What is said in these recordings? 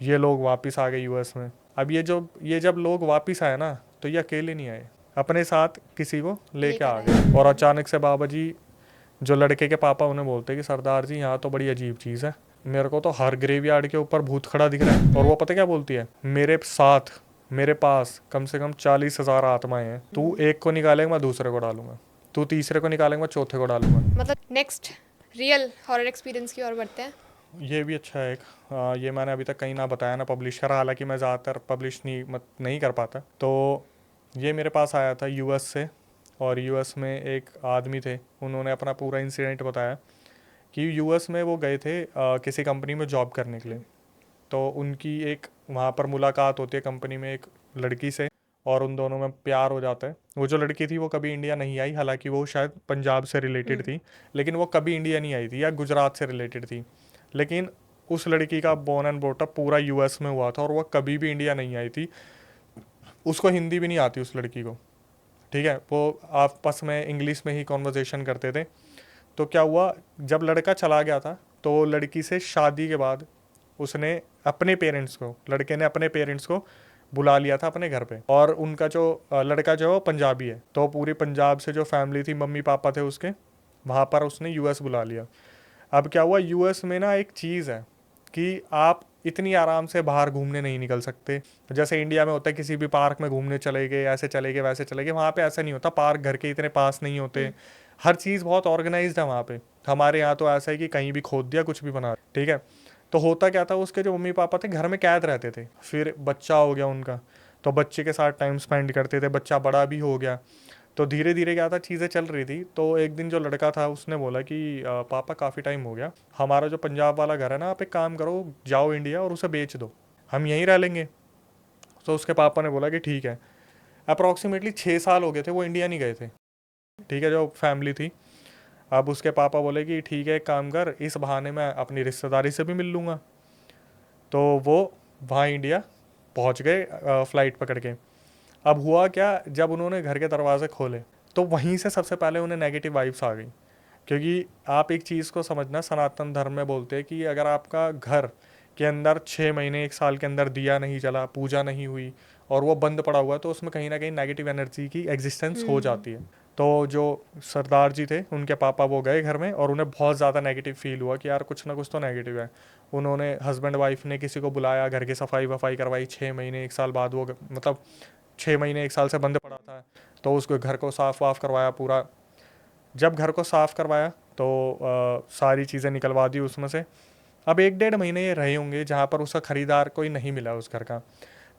ये लोग वापस आ गए यूएस में। अब ये जब लोग वापस आए ना, तो ये अकेले नहीं आए, अपने साथ किसी को लेके लेकर आ आए। गए। और अचानक से बाबा जी, जो लड़के के पापा, उन्हें बोलते कि सरदार जी यहाँ तो बड़ी अजीब चीज़ है, मेरे को तो हर ग्रेवयार्ड के ऊपर भूत खड़ा दिख रहा है। और वो पता क्या बोलती है, मेरे साथ, मेरे पास कम से कम 40,000 आत्माएं हैं, तू एक को निकालेगा मैं दूसरे को डालूंगा, तू तीसरे को निकालेगा मैं चौथे को डालूंगा। मतलब नेक्स्ट रियल हॉरर एक्सपीरियंस की ओर बढ़ते हैं। ये भी अच्छा है एक। ये मैंने अभी तक कहीं ना बताया ना पब्लिश करा, हालांकि मैं ज़्यादातर पब्लिश नहीं कर पाता। तो ये मेरे पास आया था यूएस से, और यूएस में एक आदमी थे, उन्होंने अपना पूरा इंसिडेंट बताया कि यूएस में वो गए थे किसी कंपनी में जॉब करने के लिए। तो उनकी एक वहाँ पर मुलाकात होती है कंपनी में एक लड़की से, और उन दोनों में प्यार हो जाता है। वो जो लड़की थी वो कभी इंडिया नहीं आई, हालांकि वो शायद पंजाब से रिलेटेड थी, लेकिन वो कभी इंडिया नहीं आई थी, या गुजरात से रिलेटेड थी। लेकिन उस लड़की का बोर्न एंड ब्रॉट अप पूरा यूएस में हुआ था, और वो कभी भी इंडिया नहीं आई थी। उसको हिंदी भी नहीं आती उस लड़की को, ठीक है, वो आपस में इंग्लिश में ही कॉन्वर्जेशन करते थे। तो क्या हुआ, जब लड़का चला गया था, तो लड़की से शादी के बाद उसने अपने पेरेंट्स को, लड़के ने अपने पेरेंट्स को बुला लिया था अपने घर पे। और उनका जो लड़का जो है वो पंजाबी है, तो पूरी पंजाब से जो फैमिली थी, मम्मी पापा थे उसके, वहाँ पर उसने यूएस बुला लिया। अब क्या हुआ, यूएस में ना एक चीज़ है कि आप इतनी आराम से बाहर घूमने नहीं निकल सकते। जैसे इंडिया में होता है, किसी भी पार्क में घूमने चले गए, ऐसे चले गए वैसे चले गए, वहाँ पे ऐसा नहीं होता। पार्क घर के इतने पास नहीं होते, हर चीज़ बहुत ऑर्गेनाइज्ड है वहाँ पे। हमारे यहाँ तो ऐसा है कि कहीं भी खोद दिया कुछ भी बना, ठीक है। तो होता क्या था, उसके जो मम्मी पापा थे घर में कैद रहते थे, फिर बच्चा हो गया उनका, तो बच्चे के साथ टाइम स्पेंड करते थे, बच्चा बड़ा भी हो गया। तो धीरे धीरे क्या था, चीज़ें चल रही थी। तो एक दिन जो लड़का था उसने बोला कि पापा काफ़ी टाइम हो गया, हमारा जो पंजाब वाला घर है ना, आप एक काम करो, जाओ इंडिया और उसे बेच दो, हम यहीं रह लेंगे। तो उसके पापा ने बोला कि ठीक है। अप्रॉक्सीमेटली 6 साल हो गए थे वो इंडिया नहीं गए थे, ठीक है, जो फैमिली थी। अब उसके पापा बोले कि ठीक है, एक काम कर, इस बहाने मैं अपनी रिश्तेदारी से भी मिल लूँगा। तो वो वहाँ इंडिया पहुँच गए फ़्लाइट पकड़ के। अब हुआ क्या, जब उन्होंने घर के दरवाजे खोले, तो वहीं से सबसे पहले उन्हें नेगेटिव वाइब्स आ गई। क्योंकि आप एक चीज़ को समझना, सनातन धर्म में बोलते हैं कि अगर आपका घर के अंदर 6 महीने 1 साल के अंदर दिया नहीं जला, पूजा नहीं हुई, और वो बंद पड़ा हुआ है, तो उसमें कहीं ना कहीं नेगेटिव एनर्जी की एग्जिस्टेंस हो जाती है। तो जो सरदार जी थे, उनके पापा, वो गए घर में, और उन्हें बहुत ज़्यादा नेगेटिव फील हुआ कि यार कुछ ना कुछ तो नेगेटिव है। उन्होंने, हस्बैंड वाइफ ने किसी को बुलाया, घर की सफाई वफाई करवाई। 6 महीने 1 साल बाद वो मतलब 6 महीने 1 साल से बंद पड़ा था, तो उसको घर को साफ़ वाफ़ करवाया पूरा। जब घर को साफ़ करवाया तो सारी चीज़ें निकलवा दी उसमें से। अब 1 डेढ़ महीने ये रहे होंगे जहाँ पर उसका ख़रीदार कोई नहीं मिला उस घर का।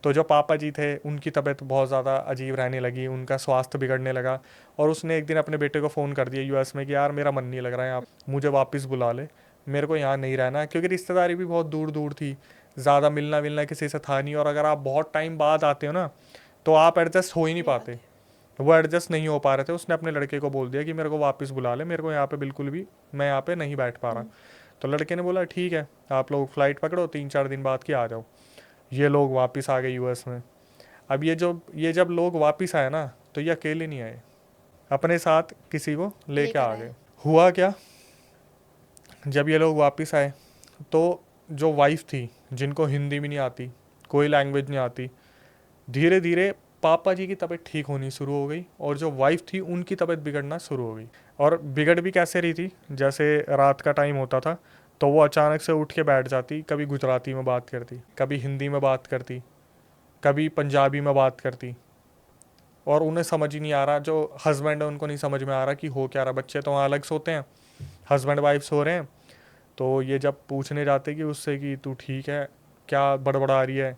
तो जो पापा जी थे, उनकी तबीयत बहुत ज़्यादा अजीब रहने लगी, उनका स्वास्थ्य बिगड़ने लगा। और उसने एक दिन अपने बेटे को फ़ोन कर दिया यूएस में कि यार मेरा मन नहीं लग रहा है, आप मुझे वापस बुला ले, मेरे को यहाँ नहीं रहना है। क्योंकि रिश्तेदारी भी बहुत दूर दूर थी, ज़्यादा मिलना विलना किसी से था नहीं, और अगर आप बहुत टाइम बाद आते हो ना, तो आप एडजस्ट हो ही नहीं सही बात पाते। है। वो एडजस्ट नहीं हो पा रहे थे। उसने अपने लड़के को बोल दिया कि मेरे को वापस बुला ले, मेरे को यहाँ पे बिल्कुल भी, मैं यहाँ पे नहीं बैठ पा रहा। तो लड़के ने बोला ठीक है, आप लोग फ़्लाइट पकड़ो, 3 4 दिन बाद की आ जाओ। ये लोग वापस आ गए यूएस में। अब ये जब लोग वापस आए ना, तो ये अकेले नहीं आए, अपने साथ किसी को लेके लेकर आ आए। गए। हुआ क्या, जब ये लोग वापस आए, तो जो वाइफ थी, जिनको हिंदी भी नहीं आती, कोई लैंग्वेज नहीं आती, धीरे धीरे पापा जी की तबीयत ठीक होनी शुरू हो गई, और जो वाइफ थी उनकी तबीयत बिगड़ना शुरू हो गई। और बिगड़ भी कैसे रही थी, जैसे रात का टाइम होता था, तो वो अचानक से उठ के बैठ जाती, कभी गुजराती में बात करती, कभी हिंदी में बात करती, कभी पंजाबी में बात करती। और उन्हें समझ ही नहीं आ रहा, जो हस्बैंड है उनको नहीं समझ में आ रहा कि हो क्या रहा। बच्चे तो वहाँ अलग सोते हैं, हस्बैंड वाइफ सो रहे हैं। तो ये जब पूछने जाते कि उससे कि तू ठीक है, क्या बड़बड़ा रही है।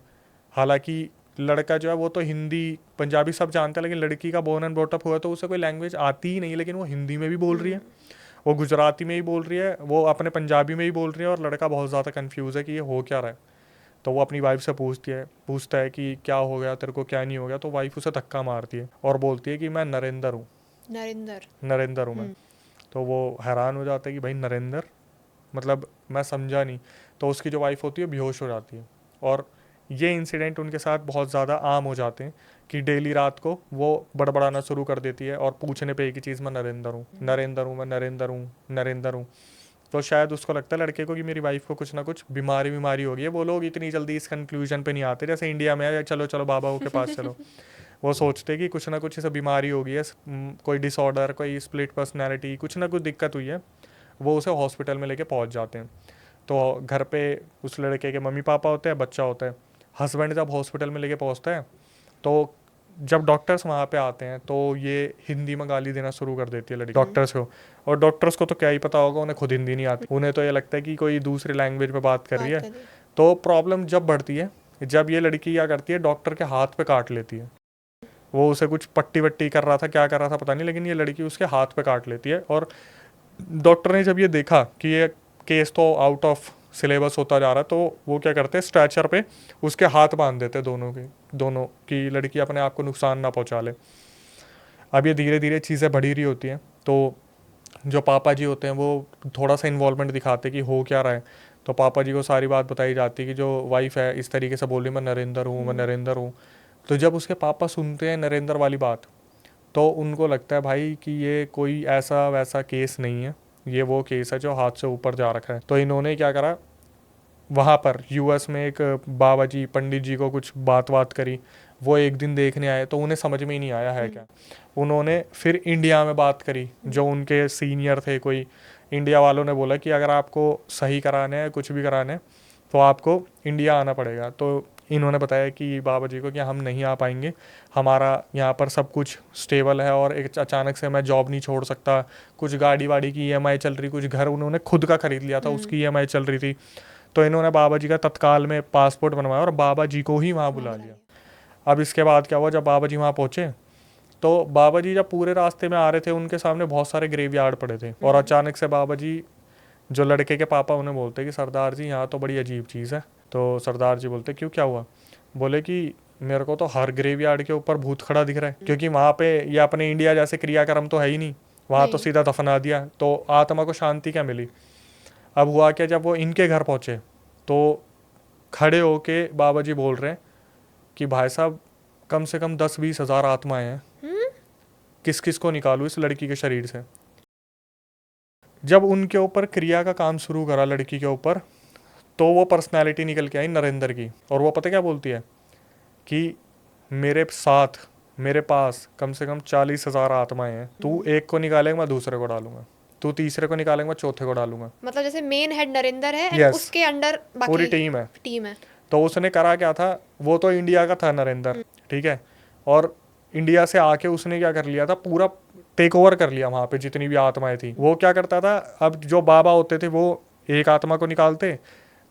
हालांकि लड़का जो है वो तो हिंदी पंजाबी सब जानता है, लेकिन लड़की का बोर्न एंड ब्रॉट अप हुआ, तो उसे कोई लैंग्वेज आती ही नहीं, लेकिन वो हिंदी में भी बोल रही है, वो गुजराती में ही बोल रही है, वो अपने पंजाबी में ही बोल रही है। और लड़का बहुत ज़्यादा कन्फ्यूज़ है कि ये हो क्या रहा है। तो वो अपनी वाइफ से पूछता है कि क्या हो गया तेरे को, क्या नहीं हो गया। तो वाइफ उसे धक्का मारती है और बोलती है कि मैं नरेंद्र हूँ, नरिंदर। नरेंद्र हूँ मैं। तो वो हैरान हो जाता है कि भाई नरेंद्र, मतलब मैं समझा नहीं। तो उसकी जो वाइफ होती है बेहोश हो जाती है। और ये इंसिडेंट उनके साथ बहुत ज़्यादा आम हो जाते हैं कि डेली रात को वो बड़बड़ाना शुरू कर देती है, और पूछने पे एक ही चीज़, मैं नरेंद्र हूँ, नरेंद्र हूँ, मैं नरेंद्र हूँ, नरेंद्र हूँ। तो शायद उसको लगता है लड़के को कि मेरी वाइफ को कुछ ना कुछ बीमारी हो गई है। वो लोग इतनी जल्दी इस कंक्लूजन पे नहीं आते जैसे इंडिया में है, चलो चलो बाबा के पास चलो। वो सोचते कि कुछ ना कुछ इसे बीमारी हो गई है, कोई डिसऑर्डर, कोई स्प्लिट पर्सनैलिटी, कुछ ना कुछ दिक्कत हुई है। वो उसे हॉस्पिटल में लेके पहुंच जाते हैं। तो घर पे उस लड़के के मम्मी पापा होते हैं, बच्चा होता है। हस्बैंड जब हॉस्पिटल में लेके पहुंचता है तो जब डॉक्टर्स वहाँ पे आते हैं तो ये हिंदी में गाली देना शुरू कर देती है लड़की डॉक्टर्स को। और डॉक्टर्स को तो क्या ही पता होगा, उन्हें खुद हिंदी नहीं आती, उन्हें तो ये लगता है कि कोई दूसरी लैंग्वेज पे बात कर रही है। तो प्रॉब्लम जब बढ़ती है जब ये लड़की क्या करती है, डॉक्टर के हाथ पे काट लेती है। वो उसे कुछ पट्टी वट्टी कर रहा था, क्या कर रहा था पता नहीं, लेकिन ये लड़की उसके हाथ पे काट लेती है। और डॉक्टर ने जब ये देखा कि ये केस तो आउट ऑफ सिलेबस होता जा रहा है, तो वो क्या करते हैं, स्ट्रेचर पे उसके हाथ बांध देते हैं दोनों की लड़की अपने आप को नुकसान ना पहुंचा ले। अब ये धीरे धीरे चीज़ें बढ़ी रही होती हैं। तो जो पापा जी होते हैं वो थोड़ा सा इन्वॉल्वमेंट दिखाते हैं कि हो क्या रहा है। तो पापा जी को सारी बात बताई जाती है कि जो वाइफ है इस तरीके से बोल रही, मैं नरेंद्र हूँ, मैं नरेंद्र हूँ। तो जब उसके पापा सुनते हैं नरेंद्र वाली बात, तो उनको लगता है भाई कि ये कोई ऐसा वैसा केस नहीं है, ये वो केस है जो हाथ से ऊपर जा रखा है। तो इन्होंने क्या करा, वहाँ पर यूएस में एक बाबा जी पंडित जी को कुछ बात करी। वो एक दिन देखने आए तो उन्हें समझ में ही नहीं आया है क्या। उन्होंने फिर इंडिया में बात करी, जो उनके सीनियर थे कोई, इंडिया वालों ने बोला कि अगर आपको सही कराना है, कुछ भी कराना है, तो आपको इंडिया आना पड़ेगा। तो इन्होंने बताया कि बाबा जी को कि हम नहीं आ पाएंगे, हमारा यहाँ पर सब कुछ स्टेबल है और एक अचानक से मैं जॉब नहीं छोड़ सकता। कुछ गाड़ी वाड़ी की ईएमआई चल रही, कुछ घर उन्होंने खुद का खरीद लिया था, उसकी ईएमआई चल रही थी। तो इन्होंने बाबा जी का तत्काल में पासपोर्ट बनवाया और बाबा जी को ही वहाँ बुला लिया। अब इसके बाद क्या हुआ, जब बाबा जी वहाँ पहुँचे तो बाबा जी जब पूरे रास्ते में आ रहे थे उनके सामने बहुत सारे ग्रेवयार्ड पड़े थे। और अचानक से बाबा जी, जो लड़के के पापा, उन्हें बोलते कि सरदार जी यहाँ तो बड़ी अजीब चीज़ है। तो सरदार जी बोलते क्यों, क्या हुआ? बोले कि मेरे को तो हर ग्रेवयार्ड के ऊपर भूत खड़ा दिख रहा है, क्योंकि वहाँ पे ये अपने इंडिया जैसे क्रियाक्रम तो है ही नहीं, वहाँ तो सीधा दफना दिया, तो आत्मा को शांति क्या मिली। अब हुआ क्या, जब वो इनके घर पहुँचे तो खड़े होके बाबा जी बोल रहे हैं कि भाई साहब कम से कम 10-20 हज़ार आत्माएं हैं, किस किस को निकालूं इस लड़की के शरीर से। जब उनके ऊपर क्रिया का काम शुरू करा लड़की के ऊपर, तो वो पर्सनालिटी निकल के आई नरेंद्र की। और वो पता क्या बोलती है कि मेरे साथ, मेरे पास कम से कम 40,000 आत्माएं हैं, तू एक को निकालेगा मैं दूसरे को डालूंगा, तू तीसरे को निकालेगा मैं चौथे को डालूंगा। मतलब जैसे मेन हेड नरेंद्र है, Yes. उसके अंडर पूरी बाकी टीम है। है। तो उसने करा क्या था, वो तो इंडिया का था नरेंद्र, ठीक है, और इंडिया से आके उसने क्या कर लिया था, पूरा टेक ओवर कर लिया वहाँ पे जितनी भी आत्माएं थी। वो क्या करता था, अब जो बाबा होते थे वो एक आत्मा को निकालते,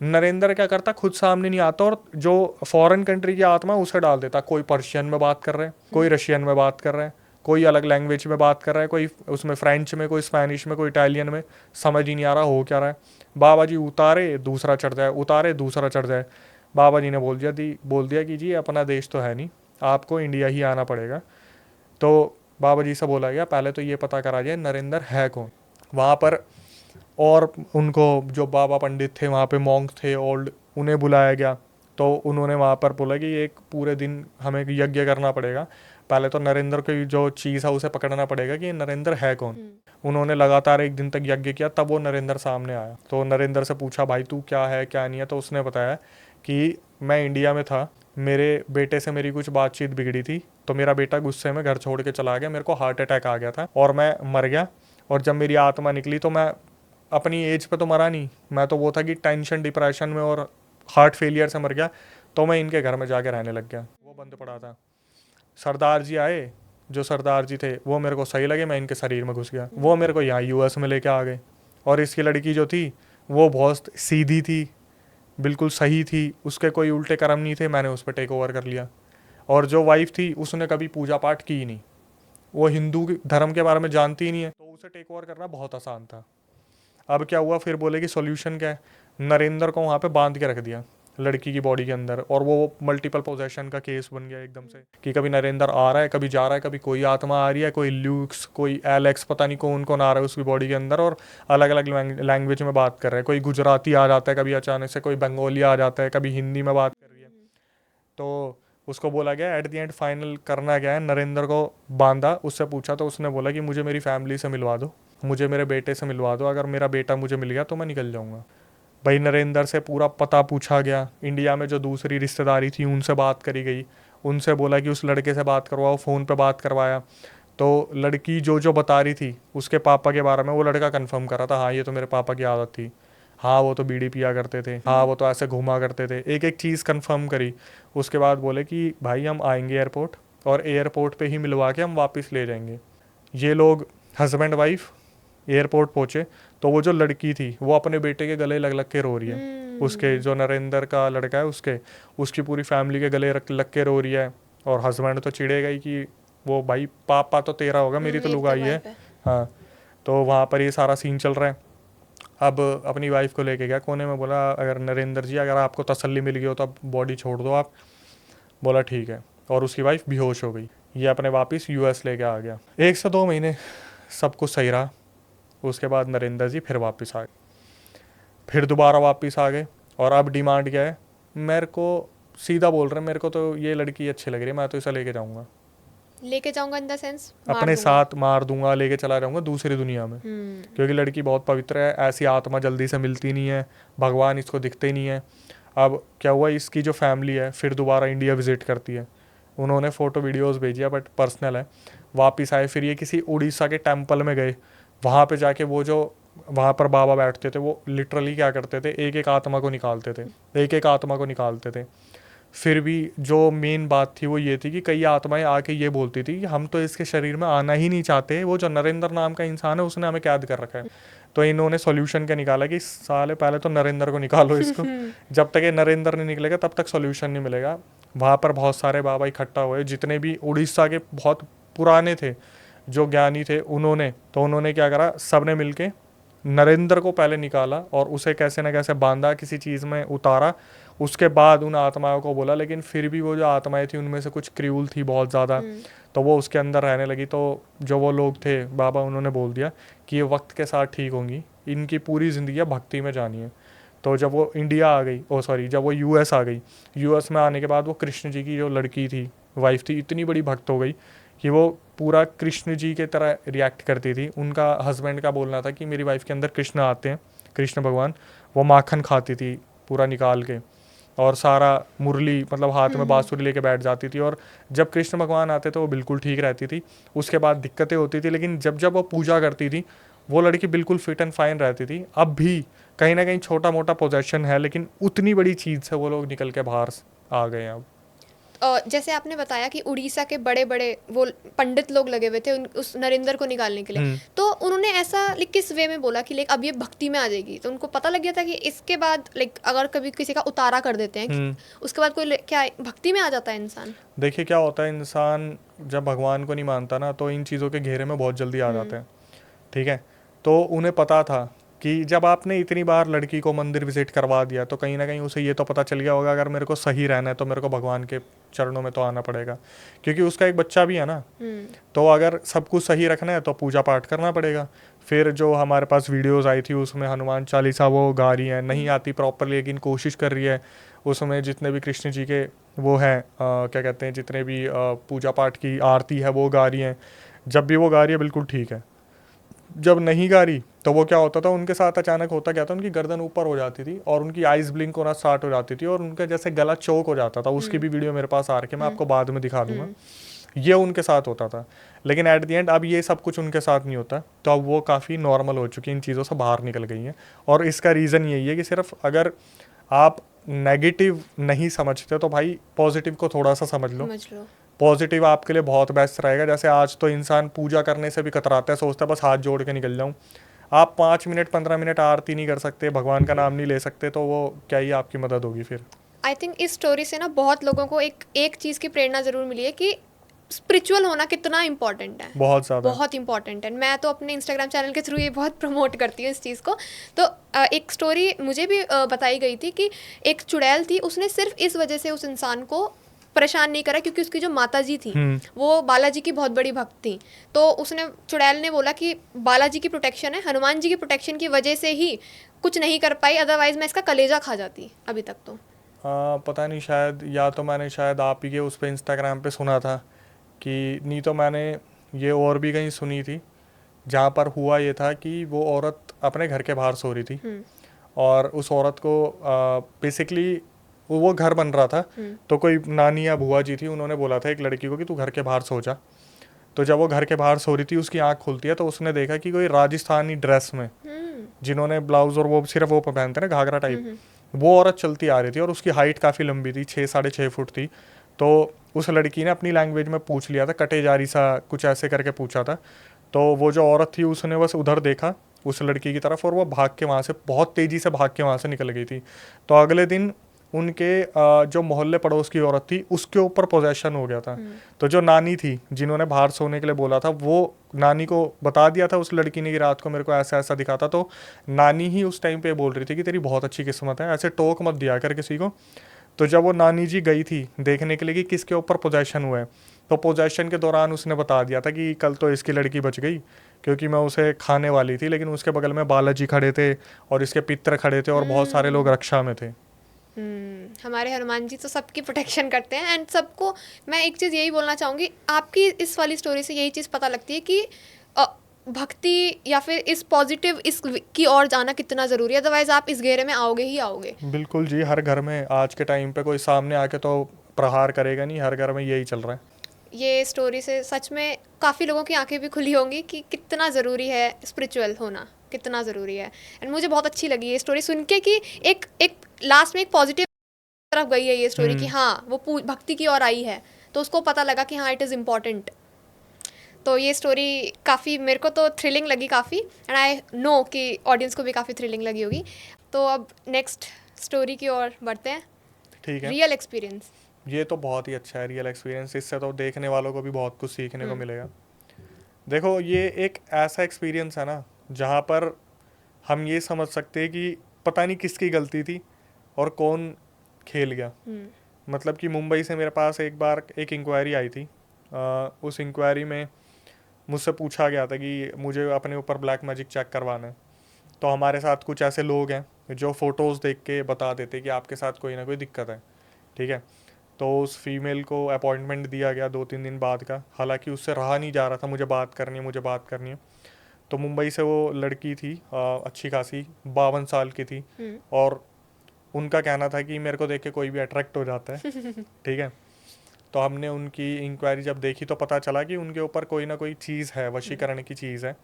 नरेंद्र क्या करता, खुद सामने नहीं आता और जो फॉरेन कंट्री की आत्मा उसे डाल देता। कोई पर्शियन में बात कर रहे हैं, कोई रशियन में बात कर रहे हैं, कोई अलग लैंग्वेज में बात कर रहा है, कोई उसमें फ्रेंच में, कोई स्पेनिश में, कोई इटालियन में, समझ ही नहीं आ रहा हो क्या रहा है। बाबा जी उतारे दूसरा चढ़ जाए, उतारे दूसरा चढ़ जाए। बाबा जी ने बोल दिया कि जी अपना देश तो है नहीं, आपको इंडिया ही आना पड़ेगा। तो बाबा जी से बोला गया पहले तो ये पता करा जाए नरेंद्र है कौन। वहाँ पर और उनको जो बाबा पंडित थे वहाँ पे मॉन्क थे ओल्ड, उन्हें बुलाया गया। तो उन्होंने वहाँ पर बोला कि एक पूरे दिन हमें यज्ञ करना पड़ेगा, पहले तो नरेंद्र की जो चीज़ है उसे पकड़ना पड़ेगा कि नरेंद्र है कौन। उन्होंने लगातार एक दिन तक यज्ञ किया, तब वो नरेंद्र सामने आया। तो नरेंद्र से पूछा भाई तू क्या है क्या नहीं है। तो उसने बताया कि मैं इंडिया में था, मेरे बेटे से मेरी कुछ बातचीत बिगड़ी थी, तो मेरा बेटा गुस्से में घर छोड़ के चला गया, मेरे को हार्ट अटैक आ गया था और मैं मर गया। और जब मेरी आत्मा निकली तो मैं अपनी एज पे तो मरा नहीं, मैं तो वो था कि टेंशन डिप्रेशन में और हार्ट फेलियर से मर गया। तो मैं इनके घर में जाके रहने लग गया, वो बंद पड़ा था। सरदार जी आए, जो सरदार जी थे वो मेरे को सही लगे, मैं इनके शरीर में घुस गया। वो मेरे को यहाँ यूएस में लेके आ गए। और इसकी लड़की जो थी वो बहुत सीधी थी, बिल्कुल सही थी, उसके कोई उल्टे कर्म नहीं थे, मैंने उस पर टेक ओवर कर लिया। और जो वाइफ थी उसने कभी पूजा पाठ की ही नहीं, वो हिंदू धर्म के बारे में जानती ही नहीं है, तो उसे टेक ओवर करना बहुत आसान था। अब क्या हुआ, फिर बोले कि सॉल्यूशन क्या है, नरेंद्र को वहाँ पे बांध के रख दिया लड़की की बॉडी के अंदर। और वो मल्टीपल पोजेशन का केस बन गया एकदम से कि कभी नरेंद्र आ रहा है, कभी जा रहा है, कभी कोई आत्मा आ रही है, कोई ल्यूक्स, कोई एलेक्स, पता नहीं कौन कौन आ रहा है उसकी बॉडी के अंदर और अलग अलग लैंग्वेज में बात कर रहे हैं। कोई गुजराती आ जाता है कभी अचानक से, कोई बंगाली आ जाता है, कभी हिंदी में बात कर रही है। तो उसको बोला गया एट द एंड फाइनल करना क्या है, नरेंद्र को बांधा, उससे पूछा तो उसने बोला कि मुझे मेरी फैमिली से मिलवा दो। मुझे मेरे बेटे से मिलवा दो, अगर मेरा बेटा मुझे मिल गया तो मैं निकल जाऊँगा। भाई नरेंद्र से पूरा पता पूछा गया, इंडिया में जो दूसरी रिश्तेदारी थी उनसे बात करी गई, उनसे बोला कि उस लड़के से बात करवाओ, फ़ोन पे बात करवाया। तो लड़की जो जो बता रही थी उसके पापा के बारे में, वो लड़का कंफर्म कर रहा था, हाँ ये तो मेरे पापा की आदत थी, हाँ वो तो बीड़ी पिया करते थे, हाँ वो तो ऐसे घूमा करते थे, एक एक चीज़ कंफर्म करी। उसके बाद बोले कि भाई हम आएंगे एयरपोर्ट और एयरपोर्ट पे ही मिलवा के हम वापस ले जाएंगे। ये लोग हस्बैंड वाइफ एयरपोर्ट पहुँचे तो वो जो लड़की थी वो अपने बेटे के गले लग लग के रो रही है, उसके जो नरेंद्र का लड़का है उसकी पूरी फैमिली के गले लग के रो रही है। और हस्बैंड तो चिढ़ेगा ही कि वो भाई पापा तो तेरा होगा, मेरी तो लुगाई है। हाँ, तो वहाँ पर ये सारा सीन चल रहा है। अब अपनी वाइफ को लेके गया कोने में, बोला अगर नरेंद्र जी अगर आपको तसल्ली मिल गई हो तो अब बॉडी छोड़ दो आप। बोला ठीक है, और उसकी वाइफ बेहोश हो गई। ये अपने वापस यूएस लेके आ गया। 1 से 2 महीने सब कुछ सही रहा। उसके बाद नरेंद्र जी फिर वापस आ गए, फिर दोबारा वापस आ गए। और अब डिमांड क्या है, मेरे को सीधा बोल रहे हैं, मेरे को तो ये लड़की अच्छी लग रही है, मैं तो इसे लेके जाऊँगा, इन द सेंस अपने साथ मार दूंगा, लेके चला जाऊंगा दूसरी दुनिया में। क्योंकि लड़की बहुत पवित्र है, ऐसी आत्मा जल्दी से मिलती नहीं है, भगवान इसको दिखते ही नहीं है। अब क्या हुआ, इसकी जो फैमिली है फिर दोबारा इंडिया विजिट करती है। उन्होंने फ़ोटो वीडियोस भेजी है बट पर्सनल है। वापस आए, फिर ये किसी उड़ीसा के टेम्पल में गए। वहाँ पे जाके वो जो वहाँ पर बाबा बैठते थे वो लिटरली क्या करते थे, एक एक आत्मा को निकालते थे, एक एक आत्मा को निकालते थे। फिर भी जो मेन बात थी वो ये थी कि कई आत्माएं आके ये बोलती थी कि हम तो इसके शरीर में आना ही नहीं चाहते, वो जो नरेंद्र नाम का इंसान है उसने हमें कैद कर रखा है। तो इन्होंने सॉल्यूशन क्या निकाला कि साले पहले तो नरेंद्र को निकालो इसको, जब तक ये नरेंद्र नहीं निकलेगा तब तक सॉल्यूशन नहीं मिलेगा। वहाँ पर बहुत सारे बाबा इकट्ठा हुए, जितने भी उड़ीसा के बहुत पुराने थे जो ज्ञानी थे, उन्होंने क्या करा, सब ने मिल नरेंद्र को पहले निकाला और उसे कैसे ना कैसे बांधा, किसी चीज़ में उतारा। उसके बाद उन आत्माओं को बोला, लेकिन फिर भी वो जो आत्माएं थी उनमें से कुछ क्रूल थी बहुत ज़्यादा, तो वो उसके अंदर रहने लगी। तो जो वो लोग थे बाबा, उन्होंने बोल दिया कि ये वक्त के साथ ठीक होंगी, इनकी पूरी ज़िंदगी भक्ति में जानी है। तो जब वो इंडिया आ गई, जब वो यूएस आ गई, यूएस में आने के बाद वो कृष्ण जी की जो लड़की थी, वाइफ थी, इतनी बड़ी भक्त हो गई कि वो पूरा कृष्ण जी के तरह रिएक्ट करती थी। उनका हस्बैंड का बोलना था कि मेरी वाइफ के अंदर कृष्ण आते हैं, कृष्ण भगवान। वो माखन खाती थी पूरा निकाल के, और सारा मुरली मतलब हाथ में बांसुरी लेके बैठ जाती थी। और जब कृष्ण भगवान आते तो वो बिल्कुल ठीक रहती थी। उसके बाद दिक्कतें होती थी, लेकिन जब जब वो पूजा करती थी वो लड़की बिल्कुल फिट एंड फाइन रहती थी। अब भी कहीं ना कहीं छोटा मोटा पोजेशन है, लेकिन उतनी बड़ी चीज़ से वो लोग निकल के बाहर आ गए हैं अब। जैसे आपने बताया कि उड़ीसा के बड़े बड़े वो पंडित लोग लगे हुए थे उस नरेंद्र को निकालने के लिए, तो उन्होंने ऐसा किस वे में बोला कि अब ये भक्ति में आ जाएगी? तो उनको पता लग गया था कि इसके बाद अगर कभी किसी का उतारा कर देते हैं उसके बाद कोई क्या भक्ति में आ जाता है इंसान? देखिए क्या होता है, इंसान जब भगवान को नहीं मानता ना तो इन चीज़ों के घेरे में बहुत जल्दी आ जाते हैं। ठीक है, तो उन्हें पता था कि जब आपने इतनी बार लड़की को मंदिर विजिट करवा दिया तो कहीं ना कहीं उसे ये तो पता चल गया होगा, अगर मेरे को सही रहना है तो मेरे को भगवान के चरणों में तो आना पड़ेगा, क्योंकि उसका एक बच्चा भी है ना। तो अगर सब कुछ सही रखना है तो पूजा पाठ करना पड़ेगा। फिर जो हमारे पास वीडियोस आई थी उसमें हनुमान चालीसा वो गा रही है, नहीं आती प्रॉपरली लेकिन कोशिश कर रही है। उसमें जितने भी कृष्ण जी के वो हैं क्या कहते हैं, जितने भी पूजा पाठ की आरती है वो गा रही हैं। जब भी वो गा रही है बिल्कुल ठीक है। जब नहीं गा रही तो वो क्या होता था, उनके साथ अचानक होता क्या था, उनकी गर्दन ऊपर हो जाती थी और उनकी आइज ब्लिंक होना स्टार्ट हो जाती थी और उनका जैसे गला चोक हो जाता था। उसकी भी वीडियो मेरे पास आ रखी है, मैं आपको बाद में दिखा दूंगा। ये उनके साथ होता था, लेकिन एट द एंड अब ये सब कुछ उनके साथ नहीं होता। तो अब वो काफ़ी नॉर्मल हो चुकी हैं, इन चीज़ों से बाहर निकल गई हैं। और इसका रीज़न यही है कि सिर्फ अगर आप नेगेटिव नहीं समझते तो भाई पॉजिटिव को थोड़ा सा समझ लो। पॉजिटिव आपके लिए बहुत बेस्ट रहेगा। जैसे आज तो इंसान पूजा करने से भी कतराता है, सोचता है बस हाथ जोड़ के निकल जाऊं। आप 5 मिनट 15 मिनट आरती नहीं कर सकते, भगवान का नाम नहीं ले सकते, तो वो क्या ही आपकी मदद होगी फिर। आई थिंक इस स्टोरी से ना बहुत लोगों को एक चीज़ की प्रेरणा ज़रूर मिली है कि स्पिरिचुअल होना कितना इंपॉर्टेंट है, बहुत ज़्यादा, बहुत इंपॉर्टेंट है। मैं तो अपने इंस्टाग्राम चैनल के थ्रू ये बहुत प्रमोट करती हूँ इस चीज़ को। तो एक स्टोरी मुझे भी बताई गई थी कि एक चुड़ैल थी, उसने सिर्फ इस वजह से उस इंसान को परेशान नहीं करा क्योंकि उसकी जो माता जी थी वो बालाजी की बहुत बड़ी भक्त थी। तो उसने चुड़ैल ने बोला कि बालाजी की प्रोटेक्शन है, हनुमान जी की प्रोटेक्शन की वजह से ही कुछ नहीं कर पाई, अदरवाइज मैं इसका कलेजा खा जाती अभी तक। तो पता नहीं, शायद या तो मैंने शायद आप ही के उस पर इंस्टाग्राम पे सुना था कि नहीं, तो मैंने ये और भी कहीं सुनी थी जहाँ पर हुआ ये था कि वो औरत अपने घर के बाहर सो रही थी और उस औरत को बेसिकली वो घर बन रहा था, तो कोई नानी या बुआ जी थी, उन्होंने बोला था एक लड़की को कि तू घर के बाहर सो जा। तो जब वो घर के बाहर सो रही थी उसकी आंख खुलती है तो उसने देखा कि कोई राजस्थानी ड्रेस में, जिन्होंने ब्लाउज और वो सिर्फ वो पहनते ना घाघरा टाइप, वो औरत चलती आ रही थी और उसकी हाइट काफ़ी लंबी थी, 6-6.5 फुट थी। तो उस लड़की ने अपनी लैंग्वेज में पूछ लिया था, कटे जारी सा कुछ ऐसे करके पूछा था। तो वो जो औरत थी उसने बस उधर देखा उस लड़की की तरफ और वो भाग के वहाँ से, बहुत तेज़ी से भाग के वहाँ से निकल गई थी। तो अगले दिन उनके जो मोहल्ले पड़ोस की औरत थी उसके ऊपर पोजेशन हो गया था। तो जो नानी थी जिन्होंने बाहर सोने के लिए बोला था, वो नानी को बता दिया था उस लड़की ने कि रात को मेरे को ऐसा ऐसा दिखा था। तो नानी ही उस टाइम पे बोल रही थी कि तेरी बहुत अच्छी किस्मत है, ऐसे टोक मत दिया कर किसी को। तो जब वो नानी जी गई थी देखने के लिए कि किसके ऊपर पोजेशन हुआ है, तो पोजेशन के दौरान उसने बता दिया था कि कल तो इसकी लड़की बच गई क्योंकि मैं उसे खाने वाली थी, लेकिन उसके बगल में बालाजी खड़े थे और इसके पितर खड़े थे और बहुत सारे लोग रक्षा में थे। हमारे हनुमान जी तो सबकी प्रोटेक्शन करते हैं। एंड सबको मैं एक चीज़ यही बोलना चाहूँगी, आपकी इस वाली स्टोरी से यही चीज़ पता लगती है कि भक्ति या फिर इस पॉजिटिव इस की ओर जाना कितना ज़रूरी है, अदरवाइज आप इस घेरे में आओगे ही आओगे। बिल्कुल जी, हर घर में आज के टाइम पे कोई सामने आके तो प्रहार करेगा नहीं, हर घर में यही चल रहा है। ये स्टोरी से सच में काफ़ी लोगों की आंखें भी खुली होंगी कि कितना ज़रूरी है स्पिरिचुअल होना, कितना ज़रूरी है। एंड मुझे बहुत अच्छी लगी ये स्टोरी सुन के कि एक एक लास्ट में एक पॉजिटिव तरफ गई है ये स्टोरी कि हाँ वो भक्ति की ओर आई है, तो उसको पता लगा कि हाँ इट इज़ इम्पॉर्टेंट। तो ये स्टोरी काफ़ी मेरे को तो थ्रिलिंग लगी काफ़ी, एंड आई नो कि ऑडियंस को भी काफ़ी थ्रिलिंग लगी होगी। तो अब नेक्स्ट स्टोरी की ओर बढ़ते हैं। ठीक है, रियल एक्सपीरियंस। ये तो बहुत ही अच्छा है रियल एक्सपीरियंस, इससे तो देखने वालों को भी बहुत कुछ सीखने को मिलेगा। देखो ये एक ऐसा एक्सपीरियंस है ना जहाँ पर हम ये समझ सकते हैं कि पता नहीं किसकी गलती थी और कौन खेल गया। मतलब कि मुंबई से मेरे पास एक बार एक इंक्वायरी आई थी। उस इंक्वायरी में मुझसे पूछा गया था कि मुझे अपने ऊपर ब्लैक मैजिक चेक करवाना है। तो हमारे साथ कुछ ऐसे लोग हैं जो फ़ोटोज़ देख के बता देते कि आपके साथ कोई ना कोई दिक्कत है, ठीक है। तो उस फीमेल को अपॉइंटमेंट दिया गया 2-3 दिन बाद का, हालांकि उससे रहा नहीं जा रहा था, मुझे बात करनी है, मुझे बात करनी है। तो मुंबई से वो लड़की थी, अच्छी खासी 52 साल की थी, और उनका कहना था कि मेरे को देख के कोई भी अट्रैक्ट हो जाता है, ठीक है। तो हमने उनकी इंक्वायरी जब देखी तो पता चला कि उनके ऊपर कोई ना कोई चीज़ है, वशीकरण की चीज़ है।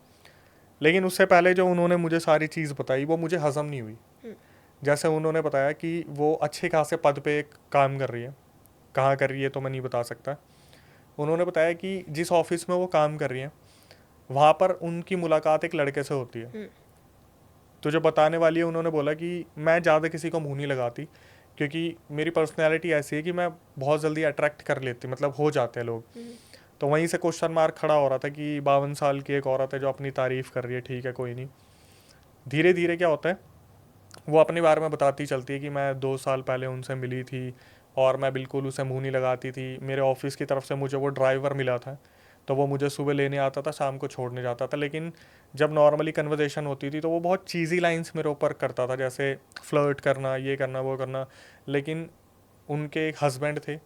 लेकिन उससे पहले जो उन्होंने मुझे सारी चीज़ बताई वो मुझे हज़म नहीं हुई। जैसे उन्होंने बताया कि वो अच्छे खासे पद पे काम कर रही है, कहाँ कर रही है तो मैं नहीं बता सकता। उन्होंने बताया कि जिस ऑफिस में वो काम कर रही है वहाँ पर उनकी मुलाकात एक लड़के से होती है। तो जो बताने वाली है उन्होंने बोला कि मैं ज़्यादा किसी को मुँह नहीं लगाती क्योंकि मेरी पर्सनैलिटी ऐसी है कि मैं बहुत जल्दी अट्रैक्ट कर लेती, मतलब हो जाते हैं लोग। तो वहीं से क्वेश्चन मार्क खड़ा हो रहा था कि 52 साल की एक औरत है जो अपनी तारीफ़ कर रही है, ठीक है कोई नहीं। धीरे धीरे क्या होता है, वो अपने बारे में बताती चलती है कि मैं 2 साल पहले उनसे मिली थी और मैं बिल्कुल उसे मुँह नहीं लगाती थी। मेरे ऑफिस की तरफ से मुझे वो ड्राइवर मिला था, तो वो मुझे सुबह लेने आता था, शाम को छोड़ने जाता था। लेकिन जब नॉर्मली कन्वर्जेशन होती थी तो वो बहुत चीज़ी लाइंस मेरे ऊपर करता था, जैसे फ्लर्ट करना, ये करना, वो करना। लेकिन उनके एक हस्बैंड थे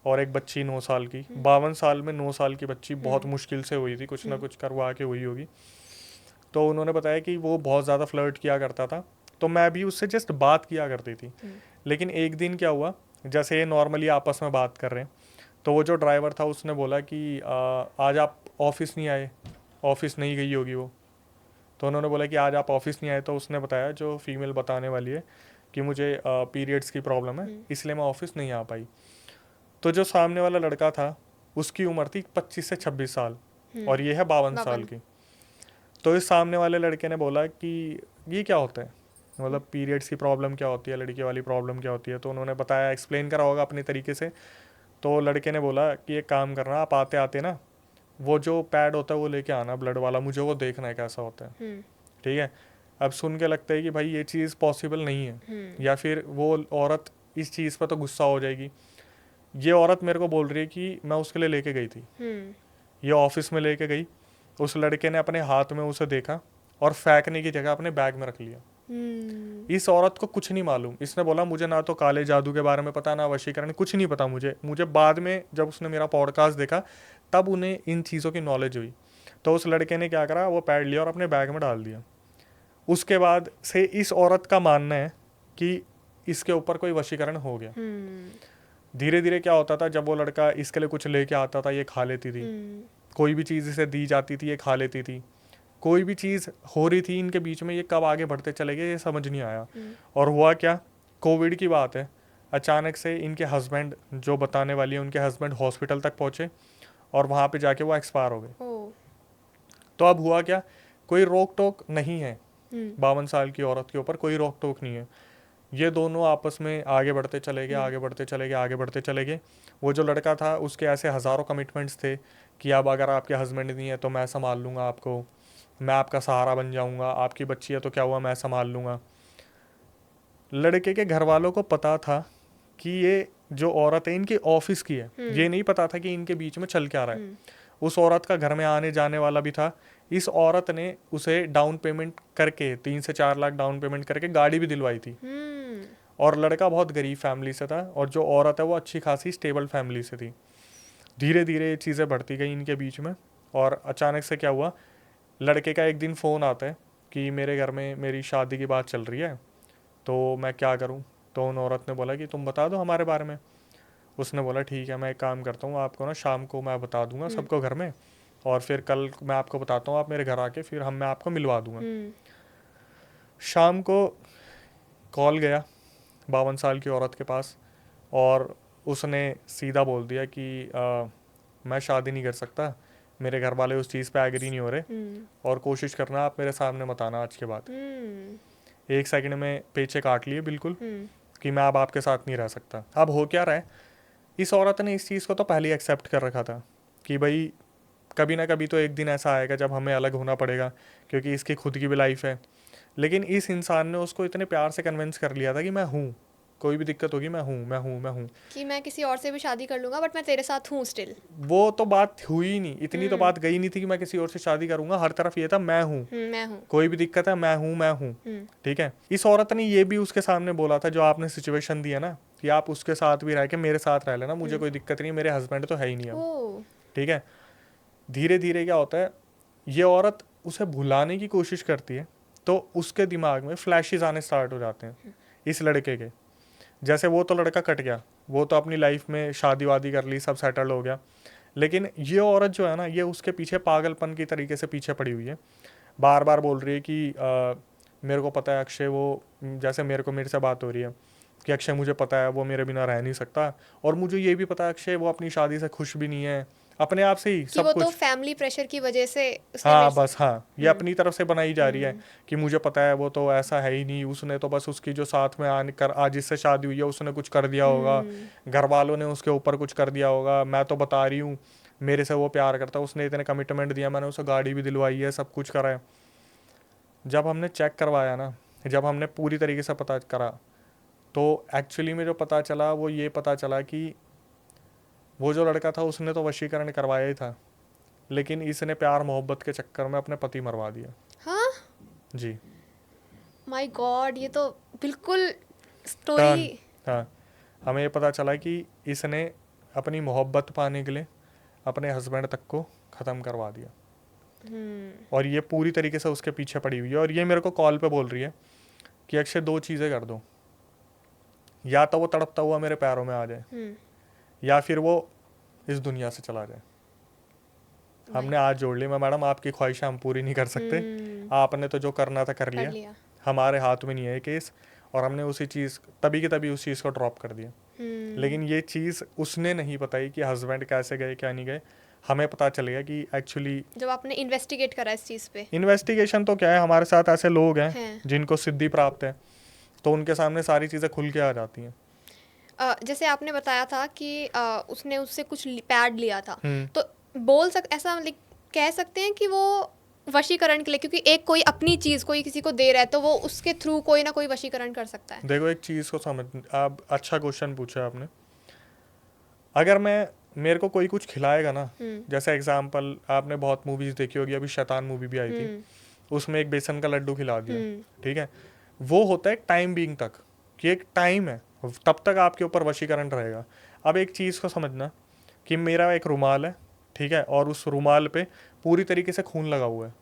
और एक बच्ची 9 साल की। 52 साल में 9 साल की बच्ची बहुत मुश्किल से हुई थी, कुछ ना कुछ करवा के हुई होगी। तो उन्होंने बताया कि वो बहुत ज़्यादा फ्लर्ट किया करता था, तो मैं भी उससे जस्ट बात किया करती थी। लेकिन एक दिन क्या हुआ, जैसे ये नॉर्मली आपस में बात कर रहे हैं, तो वो जो ड्राइवर था उसने बोला कि आज आप ऑफिस नहीं आए, ऑफिस नहीं गई होगी वो। तो उन्होंने बोला कि आज आप ऑफिस नहीं आए, तो उसने बताया, जो फीमेल बताने वाली है, कि मुझे पीरियड्स की प्रॉब्लम है इसलिए मैं ऑफिस नहीं आ पाई। तो जो सामने वाला लड़का था उसकी उम्र थी 25 से 26 साल और ये है 52 साल की। तो इस सामने वाले लड़के ने बोला कि ये क्या होता है, मतलब पीरियड्स की प्रॉब्लम क्या होती है, लड़की वाली प्रॉब्लम क्या होती है। तो उन्होंने बताया, एक्सप्लेन करा होगा अपने तरीके से। तो लड़के ने बोला कि एक काम करना, आप आते आते ना वो जो पैड होता है वो लेके आना ब्लड वाला, मुझे वो देखना है कैसा होता है, ठीक है। अब सुन के लगता है कि भाई ये चीज़ पॉसिबल नहीं है, या फिर वो औरत इस चीज़ पर तो गुस्सा हो जाएगी। ये औरत मेरे को बोल रही है कि मैं उसके लिए लेके गई थी, ये ऑफिस में लेके गई, उस लड़के ने अपने हाथ में उसे देखा और फेंकने की जगह अपने बैग में रख लिया। इस औरत को कुछ नहीं मालूम, इसने बोला मुझे ना तो काले जादू के बारे में पता, ना वशीकरण, कुछ नहीं पता मुझे बाद में जब उसने मेरा पॉडकास्ट देखा तब उन्हें इन चीज़ों की नॉलेज हुई। तो उस लड़के ने क्या करा, वो पैड लिया और अपने बैग में डाल दिया। उसके बाद से इस औरत का मानना है कि इसके ऊपर कोई वशीकरण हो गया। धीरे धीरे क्या होता था, जब वो लड़का इसके लिए कुछ लेके आता था ये खा लेती थी, कोई भी चीज़ इसे दी जाती थी ये खा लेती थी, कोई भी चीज़ हो रही थी इनके बीच में, ये कब आगे बढ़ते चले गए ये समझ नहीं आया। और हुआ क्या, कोविड की बात है, अचानक से इनके हस्बैंड, जो बताने वाली है उनके हस्बैंड हॉस्पिटल तक पहुँचे और वहाँ पे जाके वो एक्सपायर हो गए। तो अब हुआ क्या, कोई रोक टोक नहीं है 52 साल की औरत के ऊपर, कोई रोक टोक नहीं है। ये दोनों आपस में आगे बढ़ते चले गए, आगे बढ़ते चले गए, आगे बढ़ते चले गए। वो जो लड़का था उसके ऐसे हज़ारों कमिटमेंट्स थे कि अब अगर आपके हस्बैंड नहीं है तो मैं संभाल लूँगा आपको, मैं आपका सहारा बन जाऊँगा, आपकी बच्ची है तो क्या हुआ मैं संभाल लूँगा। लड़के के घर वालों को पता था कि ये जो औरत है इनकी ऑफिस की है, ये नहीं पता था कि इनके बीच में चल क्या रहा है। उस औरत का घर में आने जाने वाला भी था। इस औरत ने उसे डाउन पेमेंट करके 3 से 4 लाख डाउन पेमेंट करके गाड़ी भी दिलवाई थी। और लड़का बहुत गरीब फैमिली से था और जो औरत है वो अच्छी खासी स्टेबल फैमिली से थी। धीरे धीरे ये चीज़ें बढ़ती गई इनके बीच में और अचानक से क्या हुआ, लड़के का एक दिन फ़ोन आता है कि मेरे घर में मेरी शादी की बात चल रही है तो मैं क्या करूं। तो उन औरत ने बोला कि तुम बता दो हमारे बारे में। उसने बोला ठीक है मैं एक काम करता हूँ, आपको ना शाम को मैं बता दूंगा सबको घर में, और फिर कल मैं आपको बताता हूँ, आप मेरे घर आके फिर मैं आपको मिलवा दूंगा। शाम को कॉल गया 52 साल की औरत के पास और उसने सीधा बोल दिया कि मैं शादी नहीं कर सकता, मेरे घर वाले उस चीज़ पे एग्री नहीं हो रहे और कोशिश करना आप मेरे सामने मत आना आज के बाद। 1 सेकंड में पेचे काट लिए बिल्कुल कि मैं अब आपके साथ नहीं रह सकता। अब हो क्या रहा है, इस औरत ने इस चीज़ को तो पहले ही एक्सेप्ट कर रखा था कि भाई कभी ना कभी तो एक दिन ऐसा आएगा जब हमें अलग होना पड़ेगा, क्योंकि इसकी खुद की भी लाइफ है। लेकिन इस इंसान ने उसको इतने प्यार से कन्विंस कर लिया था कि मैं हूँ, कोई भी दिक्कत होगी मैं हूँ मैं हूँ मैं हूँ, कि मैं किसी और से भी शादी कर लूंगा बट मैं तेरे साथ हूँ स्टिल। वो तो बात हुई ही नहीं, इतनी तो बात गई नहीं थी कि मैं किसी और से शादी करूंगा। हर तरफ ये था मैं हूँ, मैं हूँ, कोई भी दिक्कत है मैं हूँ मैं हूँ। ठीक है, इस औरत ने ये भी उसके सामने बोला था, जो आपने सिचुएशन दी है ना कि आप उसके साथ भी रह के मेरे साथ रह लेना, मुझे कोई दिक्कत नहीं, मेरे हस्बैंड तो है ही नहीं अब। ठीक है, धीरे धीरे क्या होता है, ये औरत उसे भुलाने की कोशिश करती है तो उसके दिमाग में फ्लैशेस आने स्टार्ट हो जाते हैं इस लड़के के। जैसे वो तो लड़का कट गया, वो तो अपनी लाइफ में शादी वादी कर ली, सब सेटल हो गया, लेकिन ये औरत जो है ना ये उसके पीछे पागलपन की तरीके से पीछे पड़ी हुई है। बार बार बोल रही है कि मेरे को पता है अक्षय, वो जैसे मेरे से बात हो रही है कि अक्षय मुझे पता है वो मेरे बिना रह नहीं सकता, और मुझे ये भी पता है अक्षय वो अपनी शादी से खुश भी नहीं है, अपने आप से ही सब वो कुछ। तो फैमिली प्रेशर की वजह से उसने हाँ बस हाँ, ये अपनी तरफ से बनाई जा रही है कि मुझे पता है वो तो ऐसा है ही नहीं, उसने तो बस उसकी जो साथ में आने कर आज जिससे शादी हुई है उसने कुछ कर दिया होगा, घर वालों ने उसके ऊपर कुछ कर दिया होगा, मैं तो बता रही हूँ मेरे से वो प्यार करता है, उसने इतने कमिटमेंट दिया, मैंने उसे गाड़ी भी दिलवाई है, सब कुछ करा है। जब हमने चेक करवाया ना, जब हमने पूरी तरीके से पता करा तो एक्चुअली में जो पता चला वो ये पता चला कि वो जो लड़का था उसने तो वशीकरण करवाया ही था, लेकिन इसने प्यार मोहब्बत के चक्कर में अपने पति मरवा दिया। हाँ जी, माय गॉड, ये तो बिल्कुल टर्न। स्टोरी। हाँ, हमें ये पता चला कि इसने अपनी मोहब्बत पाने के लिए अपने हस्बैंड तक को ख़त्म करवा दिया और ये पूरी तरीके से उसके पीछे पड़ी हुई है। और ये मेरे को कॉल पे बोल रही है कि अक्षय 2 चीज़ें कर दो, या तो वो तड़पता हुआ मेरे पैरों में आ जाए या फिर वो इस दुनिया से चला जाए। हमने आज जोड़ लिया, मैं मैडम आपकी ख्वाहिशें हम पूरी नहीं कर सकते, आपने तो जो करना था कर लिया, हमारे हाथ में नहीं है केस, और हमने उसी चीज़ तभी की तभी उस चीज़ को ड्रॉप कर दिया। लेकिन ये चीज़ उसने नहीं बताई कि हस्बैंड कैसे गए क्या नहीं गए, हमें पता चल गया कि एक्चुअली जब आपने इन्वेस्टिगेट करा इस चीज़ पे। इन्वेस्टिगेशन तो क्या है, हमारे साथ ऐसे लोग हैं जिनको सिद्धि प्राप्त है तो उनके सामने सारी चीज़ें खुल के आ जाती हैं। जैसे आपने बताया था कि उसने उससे कुछ पैड लिया था, तो ऐसा मतलब कह सकते हैं कि वो वशीकरण के लिए, क्योंकि एक कोई अपनी चीज़ कोई किसी को दे रहा है तो वो उसके थ्रू कोई ना कोई वशीकरण कर सकता है। देखो एक चीज़ को समझ, आप अच्छा क्वेश्चन पूछा आपने। अगर मेरे को कोई कुछ खिलाएगा ना, जैसे एग्जाम्पल आपने बहुत मूवीज देखी होगी, अभी शैतान मूवी भी आई थी, उसमें एक बेसन का लड्डू खिला दिया, ठीक है, वो होता है टाइम बीइंग तक, कि एक टाइम है तब तक आपके ऊपर वशीकरण रहेगा। अब एक चीज़ को समझना कि मेरा एक रुमाल है, ठीक है, और उस रुमाल पे पूरी तरीके से खून लगा हुआ है,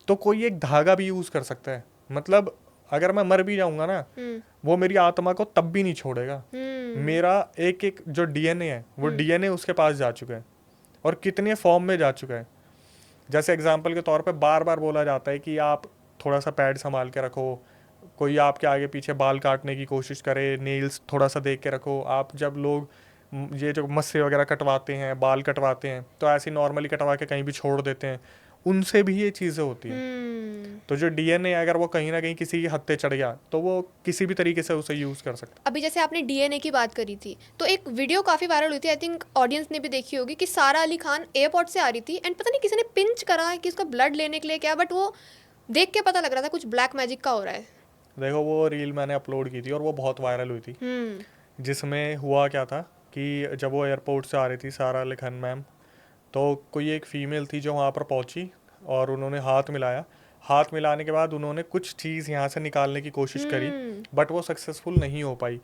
तो कोई एक धागा भी यूज़ कर सकता है। मतलब अगर मैं मर भी जाऊंगा ना, वो मेरी आत्मा को तब भी नहीं छोड़ेगा। मेरा एक एक जो डीएनए है, वो डीएनए उसके पास जा चुका है, और कितने फॉर्म में जा चुका है। जैसे एग्जाम्पल के तौर पे बार बार बोला जाता है कि आप थोड़ा सा पैड संभाल के रखो, कोई आपके आगे पीछे बाल काटने की कोशिश करे, नेल्स थोड़ा सा देख के रखो। आप जब लोग ये जो मस्से वगैरह कटवाते हैं, बाल कटवाते हैं, तो ऐसे नॉर्मली कटवा के कहीं भी छोड़ देते हैं, उनसे भी ये चीज़ें होती हैं। तो जो डीएनए अगर वो कहीं ना कहीं किसी की हत्या चढ़ गया, तो वो किसी भी तरीके से उसे यूज़ कर सकता है। अभी जैसे आपने डीएनए की बात करी थी, तो एक वीडियो काफ़ी वायरल हुई थी, आई थिंक ऑडियंस ने भी देखी होगी, कि सारा अली खान एयरपोर्ट से आ रही थी एंड पता नहीं किसी ने पिंच करा है कि उसका ब्लड लेने के लिए क्या, बट वो देख के पता लग रहा था कुछ ब्लैक मैजिक का हो रहा है। देखो, वो रील मैंने अपलोड की थी और वो बहुत वायरल हुई थी, जिसमें हुआ क्या था कि जब वो एयरपोर्ट से आ रही थी, सारा अली खान मैम, तो कोई एक फ़ीमेल थी जो वहाँ पर पहुँची और उन्होंने हाथ मिलाया। हाथ मिलाने के बाद उन्होंने कुछ चीज़ यहाँ से निकालने की कोशिश करी, बट वो सक्सेसफुल नहीं हो पाई।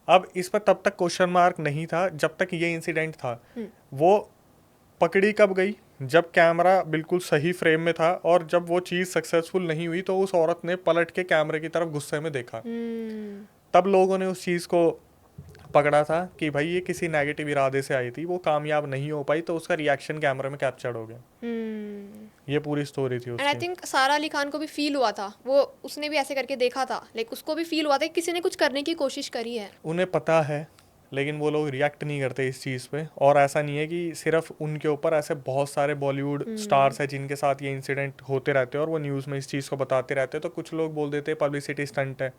अब इस पर तब तक क्वेश्चन मार्क नहीं था जब तक ये इंसिडेंट था। वो पकड़ी कब गई? जब कैमरा बिल्कुल सही फ्रेम में था, और जब वो चीज़ सक्सेसफुल नहीं हुई तो उस औरत ने पलट के कैमरे की तरफ गुस्से में देखा। तब लोगों ने उस चीज़ को पकड़ा था कि भाई ये किसी नेगेटिव इरादे से आई थी, वो कामयाब नहीं हो पाई, तो उसका रिएक्शन कैमरे में कैप्चर्ड हो गया। ये पूरी स्टोरी थी उसकी। एंड आई थिंक सारा अली खान को भी फील हुआ था, वो उसने भी ऐसे करके देखा था, लाइक उसको भी फील हुआ था कि किसी ने कुछ करने की कोशिश करी है। उन्हें पता है, लेकिन वो लोग रिएक्ट नहीं करते इस चीज़ पे। और ऐसा नहीं है कि सिर्फ उनके ऊपर, ऐसे बहुत सारे बॉलीवुड स्टार्स हैं जिनके साथ ये इंसिडेंट होते रहते हैं और वो न्यूज़ में इस चीज़ को बताते रहते हैं। तो कुछ लोग बोल देते हैं पब्लिसिटी स्टंट है,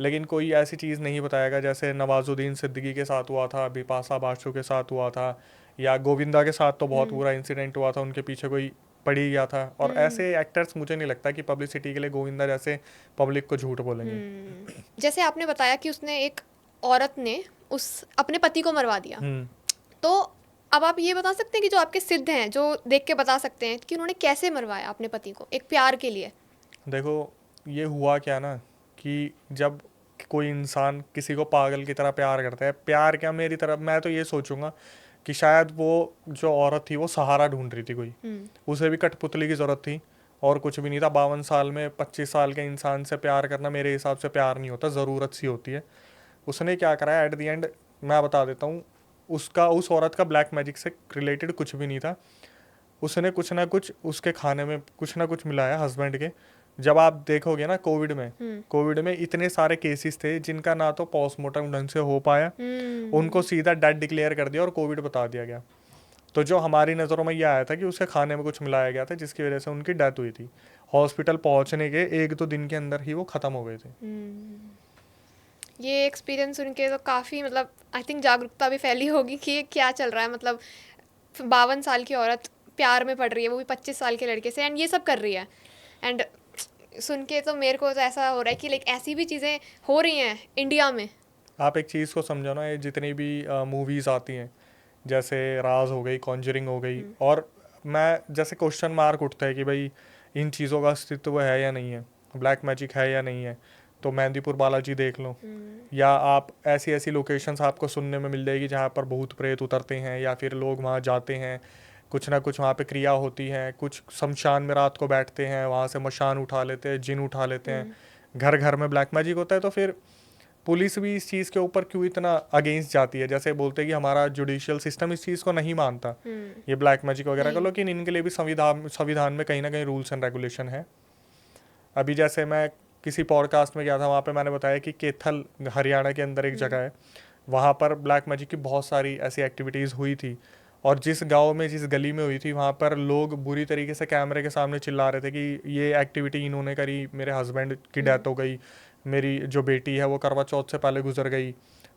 लेकिन कोई ऐसी चीज़ नहीं बताएगा। जैसे नवाजुद्दीन सिद्दीकी के साथ हुआ था, बिपाशा बासु के साथ हुआ था, या गोविंदा के साथ तो बहुत बुरा इंसिडेंट हुआ था, उनके पीछे कोई पड़ ही गया था। और ऐसे एक्टर्स, मुझे नहीं लगता कि पब्लिसिटी के लिए गोविंदा जैसे पब्लिक को झूठ बोलेंगे। जैसे आपने बताया कि उसने एक औरत ने उस अपने पति को मरवा दिया, तो अब आप ये बता सकते हैं कि जो आपके सिद्ध हैं, जो देख के बता सकते हैं कि उन्होंने कैसे मरवाया अपने पति को एक प्यार के लिए? देखो, ये हुआ क्या ना कि जब कोई इंसान किसी को पागल की तरह प्यार करता है, प्यार क्या, मेरी तरफ मैं तो ये सोचूंगा कि शायद वो जो औरत थी वो सहारा ढूंढ रही थी कोई, उसे भी कठपुतली की ज़रूरत थी और कुछ भी नहीं था। 52 साल में 25 साल के इंसान से प्यार करना मेरे हिसाब से प्यार नहीं होता, ज़रूरत सी होती है। उसने क्या कराया एट द एंड, मैं बता देता हूँ, उसका, उस औरत का ब्लैक मैजिक से रिलेटेड कुछ भी नहीं था। उसने कुछ ना कुछ उसके खाने में कुछ ना कुछ मिलाया हस्बैंड के। जब आप देखोगे ना, कोविड में इतने सारे केसेस थे जिनका ना तो पोस्टमार्टम ढंग से हो पाया, उनको सीधा डेड डिक्लेयर कर दिया और कोविड बता दिया गया। तो जो हमारी नज़रों में ये आया था कि उसके खाने में कुछ मिलाया गया था, जिसकी वजह से उनकी डेथ हुई थी। हॉस्पिटल पहुंचने के 1-2 दिन के अंदर ही वो ख़त्म हो गए थे। ये एक्सपीरियंस सुन के तो काफ़ी, मतलब आई थिंक जागरूकता भी फैली होगी कि ये क्या चल रहा है। मतलब 52 साल की औरत प्यार में पड़ रही है, वो भी 25 साल के लड़के से, एंड ये सब कर रही है। एंड सुन के तो मेरे को तो ऐसा हो रहा है कि लाइक ऐसी भी चीज़ें हो रही हैं इंडिया में। आप एक चीज़ को समझो ना, ये जितनी भी मूवीज़ आती हैं, जैसे राज हो गई, कॉन्जरिंग हो गई, और मैं जैसे क्वेश्चन मार्क उठता है कि भाई इन चीज़ों का अस्तित्व है या नहीं है, ब्लैक मैजिक है या नहीं है, तो मेहंदीपुर बालाजी देख लो, या आप ऐसी ऐसी लोकेशंस आपको सुनने में मिल जाएगी जहाँ पर भूत प्रेत उतरते हैं, या फिर लोग वहाँ जाते हैं, कुछ ना कुछ वहाँ पे क्रिया होती है, कुछ शमशान में रात को बैठते हैं, वहाँ से मशान उठा लेते हैं, जिन उठा लेते हैं, घर घर में ब्लैक मैजिक होता है। तो फिर पुलिस भी इस चीज़ के ऊपर क्यों इतना अगेंस्ट जाती है? जैसे बोलते हैं कि हमारा जुडिशियल सिस्टम इस चीज़ को नहीं मानता, ये ब्लैक मैजिक वगैरह का, लेकिन इनके लिए भी संविधान में कहीं ना कहीं रूल्स एंड रेगुलेशन है। अभी जैसे मैं किसी पॉडकास्ट में गया था, वहाँ पे मैंने बताया कि कैथल हरियाणा के अंदर एक जगह है, वहाँ पर ब्लैक मैजिक की बहुत सारी ऐसी एक्टिविटीज़ हुई थी, और जिस गांव में, जिस गली में हुई थी, वहाँ पर लोग बुरी तरीके से कैमरे के सामने चिल्ला रहे थे कि ये एक्टिविटी इन्होंने करी, मेरे हस्बैंड की डेथ हो गई, मेरी जो बेटी है वो करवा चौथ से पहले गुजर गई।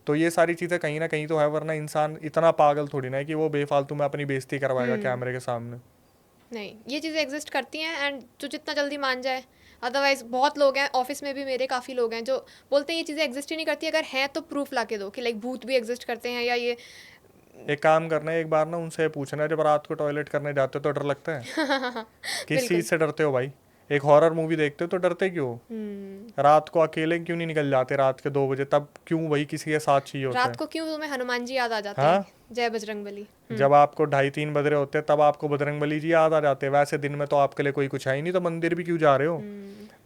तो ये सारी चीज़ें कहीं ना कहीं तो है, वरना इंसान इतना पागल थोड़ी ना है कि वो बेफालतू में अपनी बेइज्जती करवाएगा कैमरे के सामने। नहीं, ये चीज़ें एग्जिस्ट करती हैं, एंड जो जितना जल्दी मान जाए। अदरवाइज बहुत लोग हैं, ऑफिस में भी मेरे काफ़ी लोग हैं जो बोलते हैं ये चीज़ें एग्जिस्ट ही नहीं करती, अगर हैं तो प्रूफ ला के दो कि लाइक भूत भी एग्जिस्ट करते हैं, या ये। एक काम करना है, एक बार ना उनसे पूछना है, जब रात को टॉयलेट करने जाते हो तो डर लगता है? किस चीज़ से डरते हो भाई? एक हॉरर मूवी देखते हो तो डरते क्यों हो? रात को अकेले क्यों नहीं निकल जाते रात के 2 बजे? तब क्यों वही किसी के साथ चाहिए होता है? रात को क्यों तुम्हें हनुमान जी याद आ जाते हाँ, हैं? जय बजरंगबली। जब आपको 2:30-3 बज रहे होते हैं तब आपको बजरंगबली जी याद आ जाते हैं। वैसे दिन में तो आपके लिए कोई कुछ है ही नहीं, तो मंदिर भी क्यों जा रहे हो?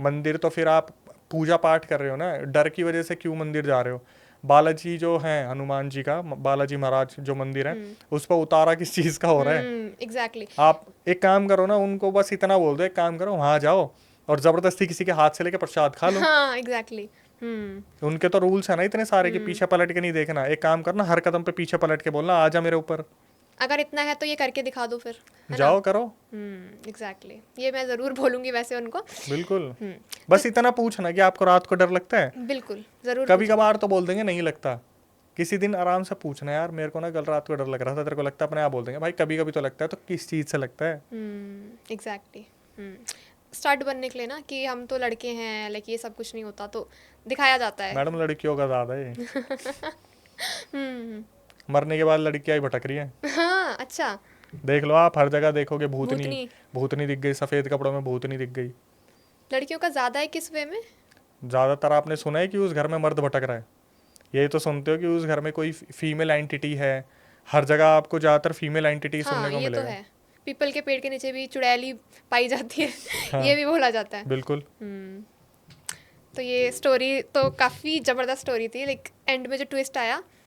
मंदिर तो फिर आप पूजा पाठ कर रहे हो ना, डर की वजह से क्यों मंदिर जा रहे हो? बालाजी जो है, हनुमान जी का बालाजी महाराज जो मंदिर है, उस पर उतारा किस चीज का हो रहा है? एग्जैक्टली। आप एक काम करो ना, उनको बस इतना बोल दो, एक काम करो वहां जाओ और जबरदस्ती किसी के हाथ से लेके प्रसाद खा लो। हाँ एग्जैक्टली। उनके तो रूल्स है ना इतने सारे कि पीछे पलट के नहीं देखना। एक काम करना, हर कदम पे पीछे पलट के बोलना, आजा मेरे ऊपर। अगर इतना है तो ये करके दिखा दो फिर, है ना? जाओ करो। एग्जैक्टली, ये मैं जरूर बोलूंगी वैसे उनको। बिल्कुल। बस इतना पूछना कि आपको रात को डर लगता है? बिल्कुल जरूर। कभी कभार तो बोल देंगे नहीं लगता, किसी दिन आराम से पूछना, यार मेरे को ना कल रात को डर लग रहा था, तेरे को लगता है? अपने आप बोल देंगे भाई कभी कभी तो लगता है, तो किस चीज से लगता है? एग्जैक्टली। स्टार्ट बनने के लिए ना कि हम तो लड़के हैं, लाइक ये सब कुछ नहीं होता, तो दिखाया जाता है। मैडम लड़कियों का ज्यादा है। मरने के बाद लड़कियां ही भटक रही है। हाँ अच्छा। देख लो आप, हर जगह देखोगे भूतनी। भूतनी। भूतनी दिख गई, सफेद कपड़ों में भूतनी दिख गई। लड़कियों का ज्यादा है किस वे में? ज्यादातर आपने सुना है कि उस घर में मर्द भटक रहा है? यही तो सुनते हो कि उस घर में कोई फीमेल एंटिटी है। हर जगह आपको ज्यादातर फीमेल एंटिटी हाँ सुनने को ये तो मिलेगा। है, पीपल के पेड़ के नीचे भी चुड़ैली पाई जाती है। हाँ, ये भी बोला जाता है। बिल्कुल। तो ये स्टोरी तो काफ़ी ज़बरदस्त स्टोरी थी, लाइक एंड में जो ट्विस्ट आया